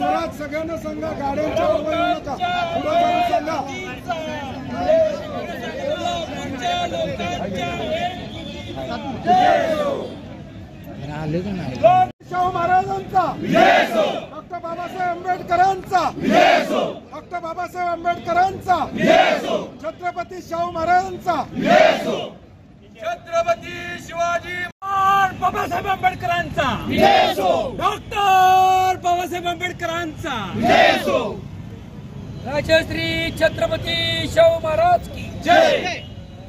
स्वराज सगळ्यांना सांगा, गाड्यांच्या बरोबर येऊ नका, पुढे जाऊन सांगा। शाहू महाराजांचा, डॉक्टर बाबासाहेब आंबेडकरांचा, डॉक्टर बाबासाहेब आंबेडकरांचा, छत्रपती शाहू महाराजांचा, छत्रपती शिवाजी बाबासाहेब आंबेडकरांचा, डॉक्टर बाबासाहेब आंबेडकरांचा, राजश्री छत्रपती शाहू महाराज की जय,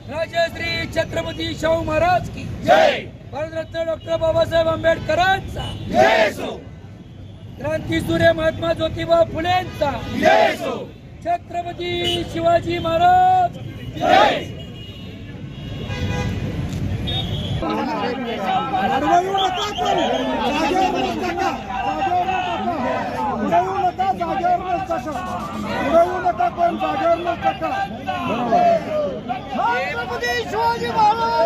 राजश्री छत्रपती शाहू महाराज की जय, भारतरत्न डॉक्टर बाबासाहेब आंबेडकरांचा, क्रांती सूर्य महात्मा ज्योतिबा फुलेंचा, छत्रपती शिवाजी महाराज की जय। शिवाजी महाराज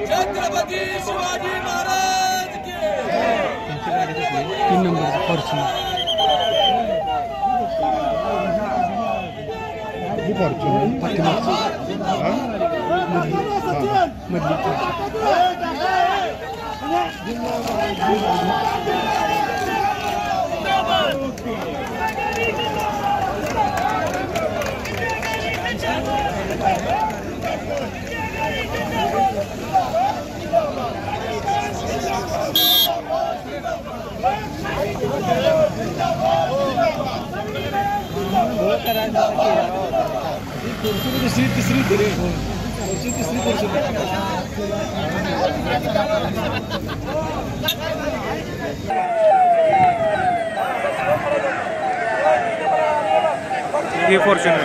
छत्रपती शिवाजी महाराज के 3 नंबर फॉर्च्यूनर तीसरी ये फॉर्च्यूनर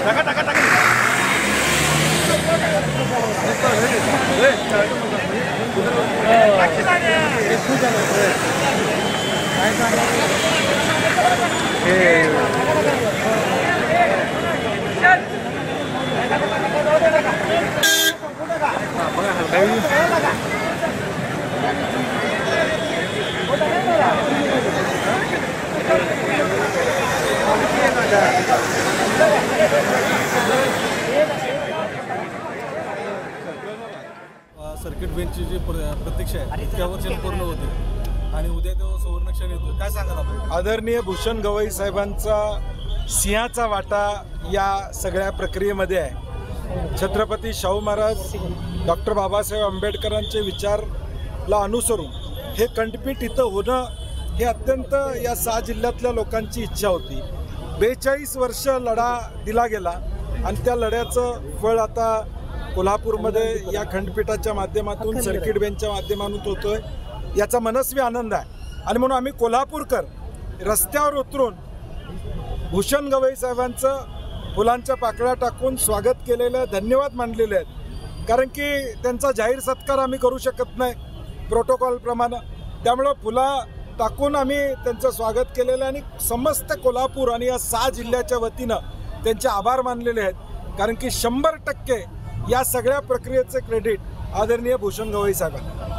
काय करायचं सर्किट बेंचची जी प्रतीक्षा आहे इतक्या वर्षांनी पूर्ण होते आणि उद्या तो सुवर्णक्षण येतो, काय सांगाल आपण? आदरणीय भूषण गवई साहेबांचा सिंहाचा वाटा या सगळ्या प्रक्रियेमध्ये आहे। छत्रपती शाहू महाराज डॉक्टर बाबासाहेब आंबेडकरांचे विचारला अनुसरून हे खंडपीठ इथं होणं हे अत्यंत या 6 जिल्ह्यातल्या लोकांची इच्छा होती। 42 वर्ष लढा दिला गेला आणि त्या लढ्याचं फळ आता कोल्हापूरमध्ये या खंडपीठाच्या माध्यमातून सर्किट बेंचच्या माध्यमातून होतोय, याचा मनस्वी आनंद आहे। आणि म्हणून आम्ही कोल्हापूरकर रस्त्यावर उतरून भूषण गवई साहेबांचं फुलांच्या पाकळ्या टाकून स्वागत केलेलं, धन्यवाद मानलेले आहेत। कारण की त्यांचा जाहीर सत्कार आम्ही करू शकत नाही प्रोटोकॉलप्रमाणे, त्यामुळं फुला टाकून आम्ही त्यांचं स्वागत केलेलं आणि समस्त कोल्हापूर आणि या 6 जिल्ह्याच्या वतीनं त्यांचे आभार मानलेले आहेत। कारण की 100% या सगळ्या प्रक्रियेचे क्रेडिट आदरणीय भूषण गवई साहेबांना।